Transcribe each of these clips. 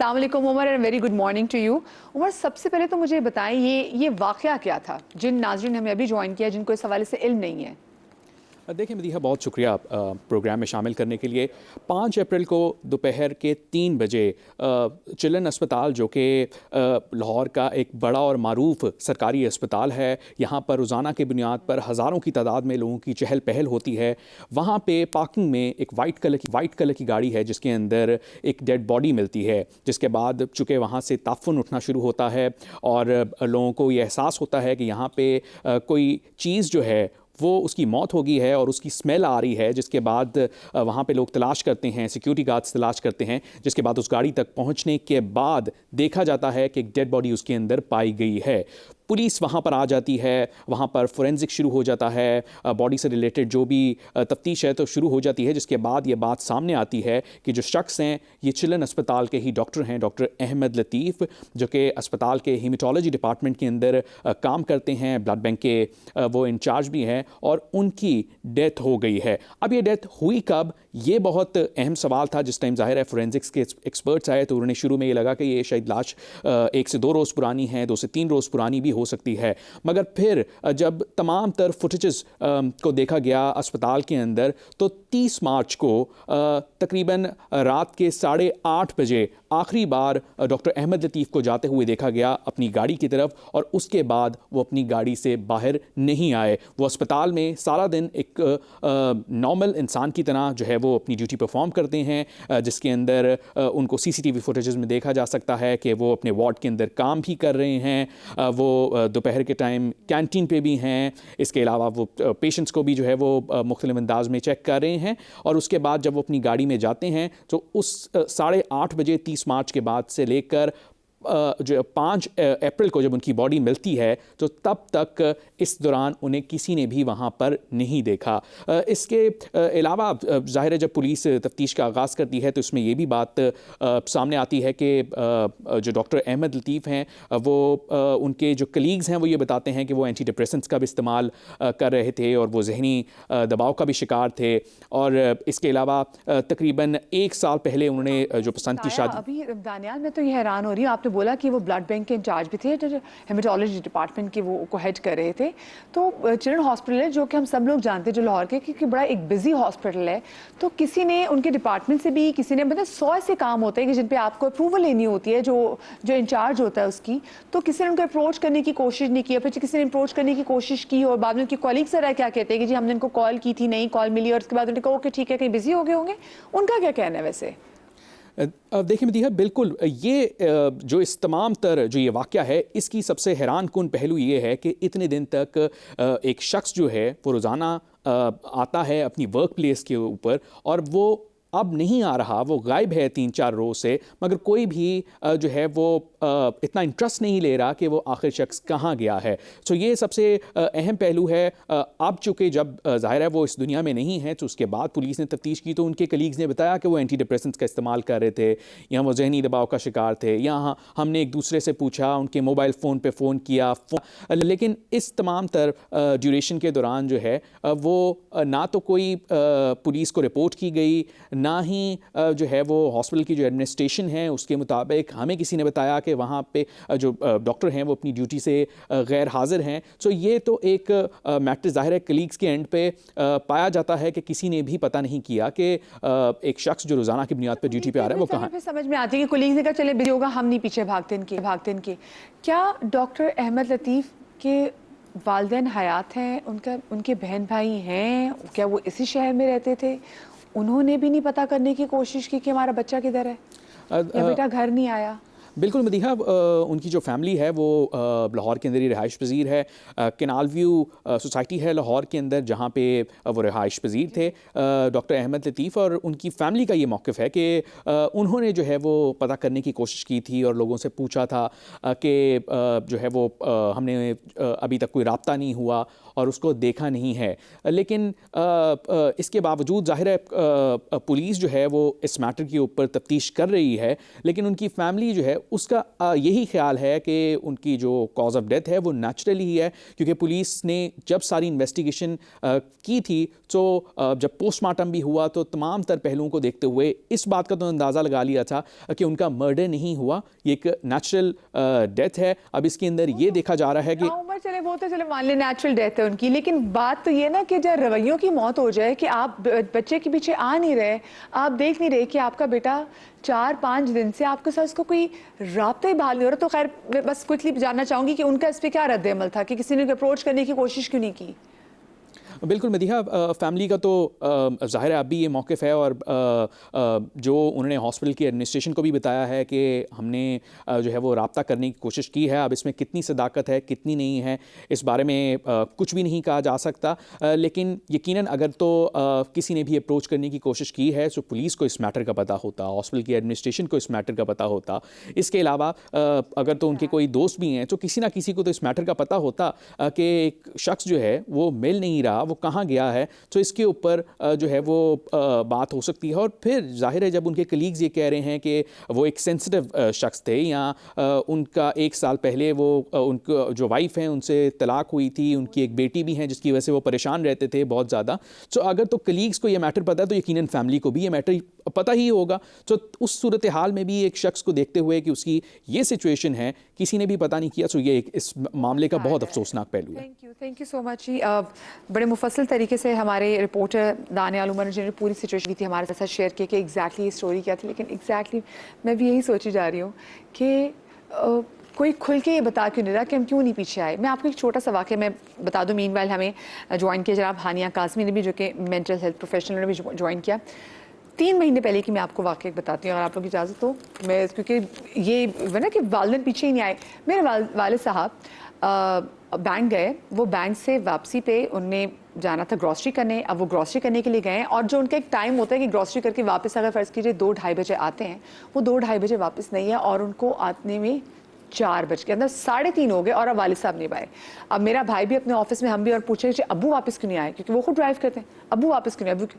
السلام علیکم Umar and very good morning to you. Umar, سب سے پہلے تو مجھے بتائیں یہ واقعہ کیا تھا جن ناظرین نے ہمیں ابھی جوائن کیا جن کو اس حوالے سے علم نہیں ہے. دیکھیں مدیحہ, بہت شکریہ پروگرام میں شامل کرنے کے لیے. 5 اپریل کو دوپہر کے 3 بجے چلن اسپتال, جو کہ لاہور کا ایک بڑا اور معروف سرکاری اسپتال ہے, یہاں پر روزانہ کی بنیاد پر ہزاروں کی تعداد میں لوگوں کی چہل پہل ہوتی ہے. وہاں پہ پارکنگ میں ایک وائٹ کلر کی گاڑی ہے جس کے اندر ایک ڈیڈ باڈی ملتی ہے, جس کے بعد چونکہ وہاں سے تعفن اٹھنا شروع ہوتا ہے اور لوگوں کو یہ احساس ہوتا ہے کہ یہاں پہ کوئی چیز جو ہے وہ اس کی موت ہو گئی ہے اور اس کی سمیل آ رہی ہے, جس کے بعد وہاں پہ لوگ تلاش کرتے ہیں, سیکیورٹی گارڈز تلاش کرتے ہیں, جس کے بعد اس گاڑی تک پہنچنے کے بعد دیکھا جاتا ہے کہ ایک ڈیڈ باڈی اس کے اندر پائی گئی ہے. پولیس وہاں پر آ جاتی ہے, وہاں پر فورینزک شروع ہو جاتا ہے, باڈی سے ریلیٹڈ جو بھی تفتیش ہے تو شروع ہو جاتی ہے, جس کے بعد یہ بات سامنے آتی ہے کہ جو شخص ہیں یہ چلن اسپتال کے ہی ڈاکٹر ہیں, ڈاکٹر احمد لطیف, جو کہ اسپتال کے ہیمیٹولوجی ڈپارٹمنٹ کے اندر کام کرتے ہیں, بلڈ بینک کے وہ انچارج بھی ہیں, اور ان کی ڈیتھ ہو گئی ہے. اب یہ ڈیتھ ہوئی کب, یہ بہت اہم سوال تھا. جس ٹائم ظاہر ہے فورینزکس کے ایکسپرٹس آئے تو انہوں نے شروع میں یہ لگا کہ یہ شاید لاش 1 سے 2 روز پرانی ہے, 2 سے 3 روز پرانی بھی ہو سکتی ہے. مگر پھر جب تمام تر فوٹیجز کو دیکھا گیا اسپتال کے اندر تو 30 مارچ کو تقریباً رات کے 8:30 بجے آخری بار ڈاکٹر احمد لطیف کو جاتے ہوئے دیکھا گیا اپنی گاڑی کی طرف, اور اس کے بعد وہ اپنی گاڑی سے باہر نہیں آئے. وہ اسپتال میں سارا دن ایک نارمل انسان کی طرح جو ہے وہ اپنی ڈیوٹی پرفارم کرتے ہیں, جس کے اندر ان کو CCTV فوٹیجز میں دیکھا جا سکتا ہے کہ وہ اپنے وارڈ کے اندر کام بھی کر رہے ہیں, وہ دوپہر کے ٹائم کینٹین پہ بھی ہیں, اس کے علاوہ وہ پیشنٹس کو بھی جو ہے وہ مختلف انداز میں چیک کر رہے ہیں. اور اس کے بعد جب وہ اپنی گاڑی میں جاتے ہیں تو اس 8:30 بجے 30 مارچ کے بعد سے لے کر جو 5 اپریل کو جب ان کی باڈی ملتی ہے تو تب تک اس دوران انہیں کسی نے بھی وہاں پر نہیں دیکھا. اس کے علاوہ ظاہر ہے جب پولیس تفتیش کا آغاز کرتی ہے تو اس میں یہ بھی بات سامنے آتی ہے کہ جو ڈاکٹر احمد لطیف ہیں وہ ان کے جو کلیگز ہیں وہ یہ بتاتے ہیں کہ وہ اینٹی ڈپریسنٹس کا بھی استعمال کر رہے تھے اور وہ ذہنی دباؤ کا بھی شکار تھے. اور اس کے علاوہ تقریباً 1 سال پہلے انہوں نے جو پسند کی شادی. ابھی دانیال میں تو یہ حیران ہو رہی ہوں, آپ نے بولا کہ وہ بلڈ بینک کے انچارج بھی تھے, ہیمیٹولوجی ڈپارٹمنٹ کے وہ کو ہیڈ کر رہے تھے. تو چلڈرن ہاسپٹل ہے جو کہ ہم سب لوگ جانتے ہیں جو لاہور کے, کیونکہ بڑا ایک بزی ہاسپٹل ہے, تو کسی نے ان کے ڈپارٹمنٹ سے بھی کسی نے مطلب 100 ایسے کام ہوتے ہیں کہ جن پہ آپ کو اپروول لینی ہوتی ہے جو انچارج ہوتا ہے اس کی, تو کسی نے ان کو اپروچ کرنے کی کوشش نہیں کی, پھر کسی نے اپروچ کرنے کی کوشش کی اور بعد میں ان کی کولیگ سر کیا کہتے ہیں کہ جی ہم نے ان کو کال کی تھی, نہیں کال ملی, اور اس کے بعد انہوں نے کہا اوکے ٹھیک ہے کہیں بزی ہو گئے ہوں گے. ان کا کیا کہنا ہے ویسے؟ دیکھیں مدیحہ, بالکل یہ جو اس تمام تر جو یہ واقعہ ہے اس کی سب سے حیران کن پہلو یہ ہے کہ اتنے دن تک ایک شخص جو ہے وہ روزانہ آتا ہے اپنی ورک پلیس کے اوپر اور وہ اب نہیں آ رہا, وہ غائب ہے 3-4 روز سے, مگر کوئی بھی جو ہے وہ اتنا انٹرسٹ نہیں لے رہا کہ وہ آخر شخص کہاں گیا ہے. سو یہ سب سے اہم پہلو ہے. اب چونکہ جب ظاہر ہے وہ اس دنیا میں نہیں ہے تو اس کے بعد پولیس نے تفتیش کی تو ان کے کلیگز نے بتایا کہ وہ اینٹی ڈپریسنٹس کا استعمال کر رہے تھے, یا وہ ذہنی دباؤ کا شکار تھے, یا ہم نے ایک دوسرے سے پوچھا, ان کے موبائل فون پہ فون کیا, لیکن اس تمام تر ڈیوریشن کے دوران جو ہے وہ نہ تو کوئی پولیس کو رپورٹ کی گئی, نہ ہی جو ہے وہ ہاسپٹل کی جو ایڈمنسٹریشن ہے اس کے مطابق ہمیں کسی نے بتایا کہ وہاں پہ جو ڈاکٹر ہیں وہ اپنی ڈیوٹی سے غیر حاضر ہیں. سو یہ تو ایک میٹر ظاہر ہے کلیگز کے اینڈ پہ پایا جاتا ہے کہ کسی نے بھی پتہ نہیں کیا کہ ایک شخص جو روزانہ کی بنیاد پہ ڈیوٹی پہ آ رہا ہے وہ کہاں. سمجھ میں آتی ہے کہ کلیگز نے کہا چلے بزی ہوگا, ہم نہیں پیچھے بھاگتے ان کے. کیا ڈاکٹر احمد لطیف کے والدین حیات ہیں, ان کے بہن بھائی ہیں, کیا وہ اسی شہر میں رہتے تھے؟ انہوں نے بھی نہیں پتہ کرنے کی کوشش کی کہ ہمارا بچہ کدھر ہے یا بیٹا گھر نہیں آیا؟ بالکل مدیحہ, ان کی جو فیملی ہے وہ لاہور کے اندر ہی رہائش پذیر ہے. کینال ویو سوسائٹی ہے لاہور کے اندر جہاں پہ وہ رہائش پذیر تھے ڈاکٹر احمد لطیف, اور ان کی فیملی کا یہ موقف ہے کہ انہوں نے جو ہے وہ پتہ کرنے کی کوشش کی تھی اور لوگوں سے پوچھا تھا کہ جو ہے وہ ہم نے ابھی تک کوئی رابطہ نہیں ہوا اور اس کو دیکھا نہیں ہے. لیکن اس کے باوجود ظاہر ہے پولیس جو ہے وہ اس میٹر کے اوپر تفتیش کر رہی ہے, لیکن ان کی فیملی جو ہے اس کا یہی خیال ہے کہ ان کی جو کاز آف ڈیتھ ہے وہ نیچرلی ہی ہے، کیونکہ پولیس نے جب ساری انویسٹیگیشن کی تھی تو جب پوسٹ مارٹم بھی ہوا تو تمام تر پہلوؤں کو دیکھتے ہوئے اس بات کا تو اندازہ لگا لیا تھا کہ ان کا مرڈر نہیں ہوا، یہ ایک نیچرل ڈیتھ ہے. اب اس کے اندر یہ دیکھا جا رہا ہے کہ عمر چلے وہ تو چلے مان لیں نیچرل ڈیتھ ہے ان کی، لیکن بات تو یہ نا کہ جب رویوں کی موت ہو جائے کہ آپ بچے کے پیچھے آ نہیں رہے، آپ دیکھ نہیں رہے کہ آپ کا بیٹا 4-5 دن سے آپ کے ساتھ اس کو کوئی رابطہ ہی بحال نہیں ہو رہا. تو خیر میں بس کوئکلی جاننا چاہوں گی کہ ان کا اس پہ کیا رد عمل تھا کہ کسی نے اپروچ کرنے کی کوشش کیوں نہیں کی؟ بالکل مدیحہ، فیملی کا تو ظاہر ہے اب بھی یہ موقف ہے، اور جو انہوں نے ہاسپٹل کی ایڈمنسٹریشن کو بھی بتایا ہے کہ ہم نے جو ہے وہ رابطہ کرنے کی کوشش کی ہے. اب اس میں کتنی صداقت ہے کتنی نہیں ہے اس بارے میں کچھ بھی نہیں کہا جا سکتا، لیکن یقیناً اگر تو کسی نے بھی اپروچ کرنے کی کوشش کی ہے تو پولیس کو اس میٹر کا پتہ ہوتا، ہاسپٹل کی ایڈمنسٹریشن کو اس میٹر کا پتہ ہوتا. اس کے علاوہ اگر تو ان کے کوئی دوست بھی ہیں تو کسی نہ کسی کو تو اس میٹر کا پتہ ہوتا کہ ایک شخص جو ہے وہ مل نہیں رہا، وہ کہاں گیا ہے. تو اس کے اوپر جو ہے وہ بات ہو سکتی ہے. اور پھر ظاہر ہے جب ان کے کلیگز یہ کہہ رہے ہیں کہ وہ ایک سینسٹیو شخص تھے، یا ان کا 1 سال پہلے وہ ان کو جو وائف ہیں ان سے طلاق ہوئی تھی، ان کی ایک بیٹی بھی ہیں جس کی وجہ سے وہ پریشان رہتے تھے بہت زیادہ. تو اگر تو کلیگز کو یہ میٹر پتہ ہے تو یقیناً فیملی کو بھی یہ میٹر پتہ ہی ہوگا. تو اس صورتحال میں بھی ایک شخص کو دیکھتے ہوئے کہ اس کی یہ سچویشن ہے کسی نے بھی پتہ نہیں کیا، تو یہ اس معاملے کا بہت افسوسناک پہلو ہے. تھینک یو سو مچ. بڑے مفصل طریقے سے ہمارے رپورٹر دانیال عمر نے جنہوں نے پوری سچویشن کی تھی ہمارے ساتھ شیئر کی کہ ایگزیکٹلی یہ اسٹوری کیا تھی. لیکن ایگزیکٹلی میں بھی یہی سوچی جا رہی ہوں کہ کوئی کھل کے یہ بتا کیوں نہیں رہا کہ ہم کیوں نہیں پیچھے آئے. میں آپ کو ایک چھوٹا سا واقعہ میں بتا دوں. مین وائل ہمیں جوائن کیا جناب ہانیہ کاظمی نے بھی، جو کہ مینٹل ہیلتھ پروفیشنل نے بھی جوائن کیا 3 مہینے پہلے کی. میں آپ کو واقعہ بتاتی ہوں اگر آپ لوگوں کی اجازت ہو. میں کیونکہ یہ نا کہ والدین پیچھے ہی نہیں آئے. میرے والد صاحب بینک گئے، وہ بینک سے واپسی پہ ان نے جانا تھا گروسری کرنے. اب وہ گروسری کرنے کے لیے گئے اور جو ان کا ایک ٹائم ہوتا ہے کہ گروسری کر کے واپس اگر فرض کیجیے 2-2:30 بجے آتے ہیں، وہ 2-2:30 بجے واپس نہیں ہے اور ان کو آنے میں 4 بج کے اندر 3:30 ہو گئے اور اب والد صاحب نہیں آئے. اب میرا بھائی بھی اپنے آفس میں، ہم بھی، اور پوچھے کہ ابو واپس کیوں نہیں آئے، کیونکہ وہ خود ڈرائیو کرتے ہیں. ابو واپس کیوں نہیں آئے؟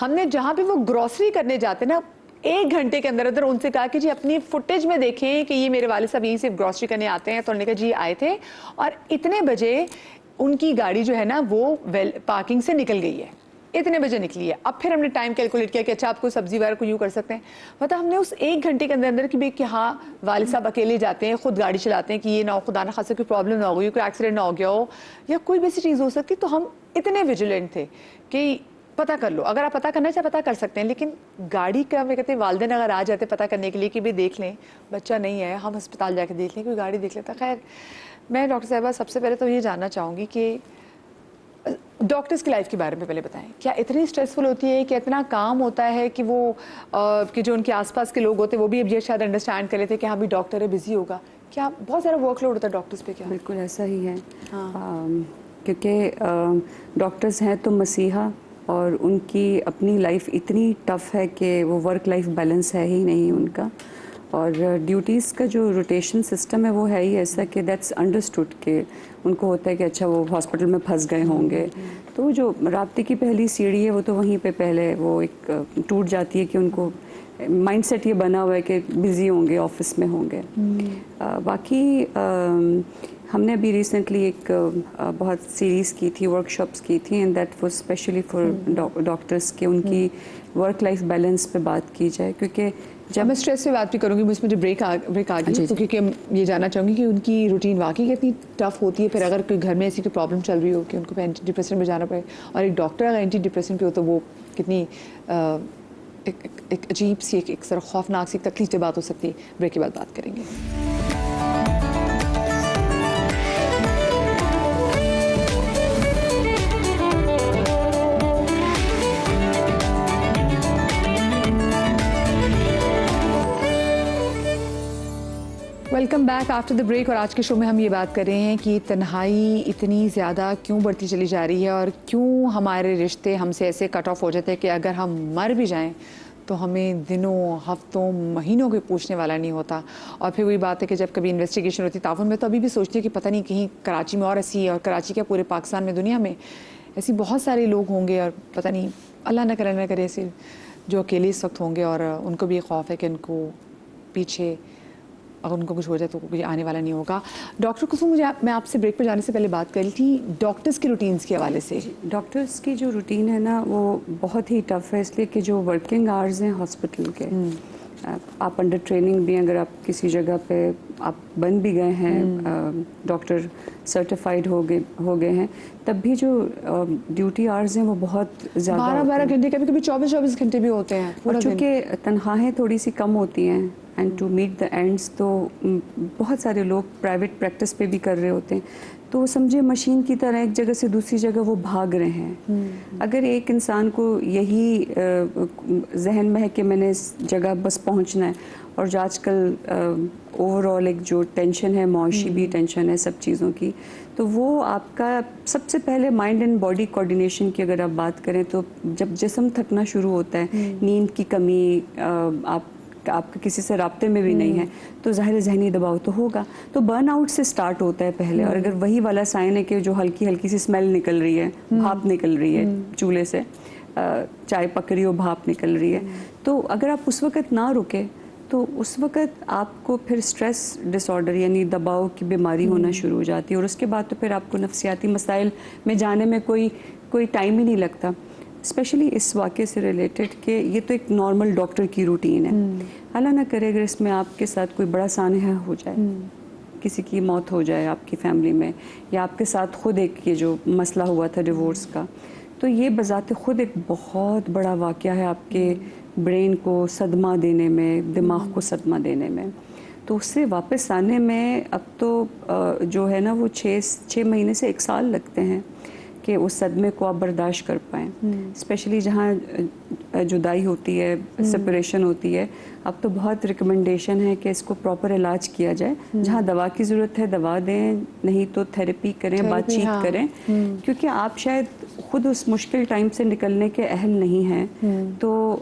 ہم نے جہاں پہ وہ گروسری کرنے جاتے نا 1 گھنٹے کے اندر اندر ان سے کہا کہ جی اپنی فوٹیج میں دیکھیں کہ یہ میرے والد صاحب یہیں سے گروسری کرنے آتے ہیں. تو انہوں نے کہا جی آئے تھے اور اتنے بجے ان کی گاڑی جو ہے نا وہ پارکنگ سے نکل گئی ہے، اتنے بجے نکلی ہے. اب پھر ہم نے ٹائم کیلکولیٹ کیا کہ اچھا آپ کو سبزی وغیرہ کو یوں کر سکتے ہیں. مطلب ہم نے اس 1 گھنٹے کے اندر اندر کہ ہاں والد صاحب اکیلے جاتے ہیں، خود گاڑی چلاتے ہیں، کہ یہ نہ ہو خدا نہ خاصا کوئی پرابلم نہ ہو گئی، کوئی ایکسیڈنٹ نہ ہو گیا ہو یا کوئی بھی ایسی چیز ہو سکتی. تو ہم اتنے ویجیلنٹ تھے کہ پتہ کر لو، اگر آپ پتہ کرنا چاہیں پتہ کر سکتے ہیں. لیکن گاڑی کا میں کہتے ہیں والدین اگر آ جاتے پتہ کرنے کے لیے کہ بھی دیکھ لیں بچہ نہیں ہے، ہم ہسپتال جا کے دیکھ لیں، کوئی گاڑی دیکھ لیتا. خیر میں ڈاکٹر صاحبہ سب سے پہلے تو یہ جاننا چاہوں گی کہ ڈاکٹرز کی لائف کے بارے میں پہلے بتائیں. کیا اتنی اسٹریسفل ہوتی ہے کہ اتنا کام ہوتا ہے کہ وہ کہ جو ان کے آس پاس کے لوگ ہوتے ہیں وہ بھی اب یہ شاید انڈرسٹینڈ کر لیتے کہ ہاں بھی ڈاکٹر ہے بزی ہوگا. کیا بہت سارا ورک لوڈ ہوتا ہے ڈاکٹرز پہ؟ کیا بالکل ایسا ہی ہے. کیونکہ ڈاکٹرز ہیں تو مسیحا، اور ان کی اپنی لائف اتنی ٹف ہے کہ وہ ورک لائف بیلنس ہے ہی نہیں ان کا. اور ڈیوٹیز کا جو روٹیشن سسٹم ہے وہ ہے ہی ایسا کہ دیٹس انڈرسٹوڈ کہ ان کو ہوتا ہے کہ اچھا وہ ہاسپٹل میں پھنس گئے ہوں گے. تو جو رابطے کی پہلی سیڑھی ہے وہ تو وہیں پہ پہلے وہ ایک ٹوٹ جاتی ہے کہ ان کو مائنڈ سیٹ یہ بنا ہوا ہے کہ بزی ہوں گے، آفس میں ہوں گے. باقی ہم نے ابھی ریسنٹلی ایک بہت سیریز کی تھی، ورک شاپس کی تھی، and that was specially for doctors کہ ان کی ورک لائف بیلنس پہ بات کی جائے. کیونکہ جب میں اسٹریس پہ بات بھی کروں گی، مجھ میں جو بریک آ گئی تو کیونکہ یہ جاننا چاہوں گی کہ ان کی روٹین واقعی کتنی ٹف ہوتی ہے. پھر اگر کوئی گھر میں ایسی کوئی پرابلم چل رہی ہو کہ ان کو اینٹی ڈپریسنٹ میں جانا پڑے، اور ایک ڈاکٹر اگر اینٹی ڈپریسنٹ پہ ہو تو وہ کتنی ایک عجیب سی ایک ذرا خوفناک سی تکلیف کی بات ہو سکتی ہے. بریک کے بعد بات کریں گے. Welcome back after the break. اور آج کے شو میں ہم یہ بات کر رہے ہیں کہ تنہائی اتنی زیادہ کیوں بڑھتی چلی جا رہی ہے اور کیوں ہمارے رشتے ہم سے ایسے کٹ آف ہو جاتے ہیں کہ اگر ہم مر بھی جائیں تو ہمیں دنوں، ہفتوں، مہینوں کوئی پوچھنے والا نہیں ہوتا. اور پھر وہی بات ہے کہ جب کبھی انویسٹیگیشن ہوتی تعاون میں تو ابھی بھی سوچتی ہے کہ پتہ نہیں کہیں کراچی میں اور ایسی ہے، اور کراچی کیا پورے پاکستان میں، دنیا میں ایسی بہت سارے لوگ ہوں گے اور پتہ نہیں اللہ نہ کرے ایسے جو اکیلے اس وقت ہوں گے اور ان کو بھی خوف ہے کہ ان کو پیچھے اگر ان کو کچھ ہو جائے تو کوئی آنے والا نہیں ہوگا. ڈاکٹر کلثوم, میں آپ سے بریک پر جانے سے پہلے بات کر رہی تھی ڈاکٹرز کی روٹینز کے حوالے سے. ڈاکٹرس کی جو روٹین ہے نا وہ بہت ہی ٹف ہے, اس لیے کہ جو ورکنگ آورز ہیں ہاسپٹل کے, آپ انڈر ٹریننگ بھی, اگر آپ کسی جگہ پہ آپ بن بھی گئے ہیں, ڈاکٹر سرٹیفائڈ ہو گئے ہیں, تب بھی جو ڈیوٹی آورز ہیں وہ بہت زیادہ 12 گھنٹے, کبھی کبھی 24 گھنٹے بھی ہوتے ہیں پورا اور دن. چونکہ تنخواہیں تھوڑی سی کم ہوتی ہیں and to meet the ends, تو بہت سارے لوگ پرائیویٹ پریکٹس پہ بھی کر رہے ہوتے ہیں, تو سمجھے مشین کی طرح ایک جگہ سے دوسری جگہ وہ بھاگ رہے ہیں. اگر ایک انسان کو یہی ذہن میں ہے کہ میں نے اس جگہ بس پہنچنا ہے, اور جو آج کل اوور آل ایک جو ٹینشن ہے, معاشی بھی ٹینشن ہے سب چیزوں کی, تو وہ آپ کا سب سے پہلے مائنڈ اینڈ باڈی کوآرڈینیشن کی اگر آپ بات کریں تو جب جسم تھکنا شروع ہوتا ہے, نیند کی کمی, آپ کا کسی سے رابطے میں بھی نہیں ہے, تو ظاہر ذہنی دباؤ تو ہوگا. تو برن آؤٹ سے سٹارٹ ہوتا ہے پہلے, اور اگر وہی والا سائن ہے کہ جو ہلکی ہلکی سی اسمیل نکل رہی ہے, بھاپ نکل رہی ہے چولہے سے, چائے پک رہی ہو بھاپ نکل رہی ہے, تو اگر آپ اس وقت نہ رکے تو اس وقت آپ کو پھر سٹریس ڈس آرڈر یعنی دباؤ کی بیماری ہونا شروع ہو جاتی ہے, اور اس کے بعد تو پھر آپ کو نفسیاتی مسائل میں جانے میں کوئی ٹائم ہی نہیں لگتا. اسپیشلی اس واقعے سے ریلیٹڈ کہ یہ تو ایک نارمل ڈاکٹر کی روٹین ہے, اللہ نہ کرے اگر اس میں آپ کے ساتھ کوئی بڑا سانحہ ہو جائے, کسی کی موت ہو جائے آپ کی فیملی میں, یا آپ کے ساتھ خود ایک یہ جو مسئلہ ہوا تھا ڈیورس کا, تو یہ بذات خود ایک بہت بڑا واقعہ ہے آپ کے برین کو صدمہ دینے میں, دماغ کو صدمہ دینے میں. تو اس سے واپس آنے میں اب تو جو ہے نا وہ 6 مہینے سے 1 سال لگتے ہیں کہ اس صدمے کو آپ برداشت کر پائیں. اسپیشلی جہاں جدائی ہوتی ہے, سپریشن ہوتی ہے, اب تو بہت ریکمنڈیشن ہے کہ اس کو پراپر علاج کیا جائے. جہاں دوا کی ضرورت ہے دوا دیں, نہیں تو تھیراپی کریں, بات چیت کریں, کیونکہ آپ شاید خود اس مشکل ٹائم سے نکلنے کے اہل نہیں ہیں. تو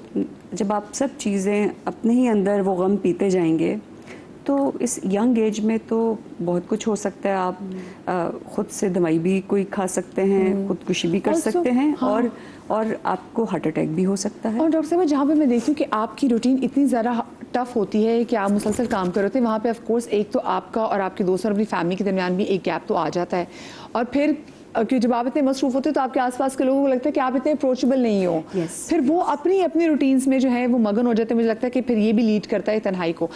جب آپ سب چیزیں اپنے ہی اندر وہ غم پیتے جائیں گے, تو اس ینگ ایج میں تو بہت کچھ ہو سکتا ہے. آپ خود سے دوائی بھی کوئی کھا سکتے ہیں, خودکشی بھی کر سکتے ہیں, اور آپ کو ہارٹ اٹیک بھی ہو سکتا ہے. اور ڈاکٹر صاحب جہاں پہ میں دیکھتی ہوں کہ آپ کی روٹین اتنی زیادہ ٹف ہوتی ہے کہ آپ مسلسل کام کر رہے ہوتے ہیں, وہاں پہ آف کورس ایک تو آپ کا اور آپ کے دوستوں اور اپنی فیملی کے درمیان بھی ایک گیپ تو آ جاتا ہے, اور پھر کہ جب آپ اتنے مصروف ہوتے ہیں تو آپ کے آس پاس کے لوگوں کو لگتا ہے کہ آپ اتنے اپروچیبل نہیں ہو, پھر وہ اپنی روٹینز میں جو ہے وہ مگن ہو جاتے ہیں. مجھے لگتا ہے کہ پھر یہ بھی لیڈ کرتا ہے تنہائی کو.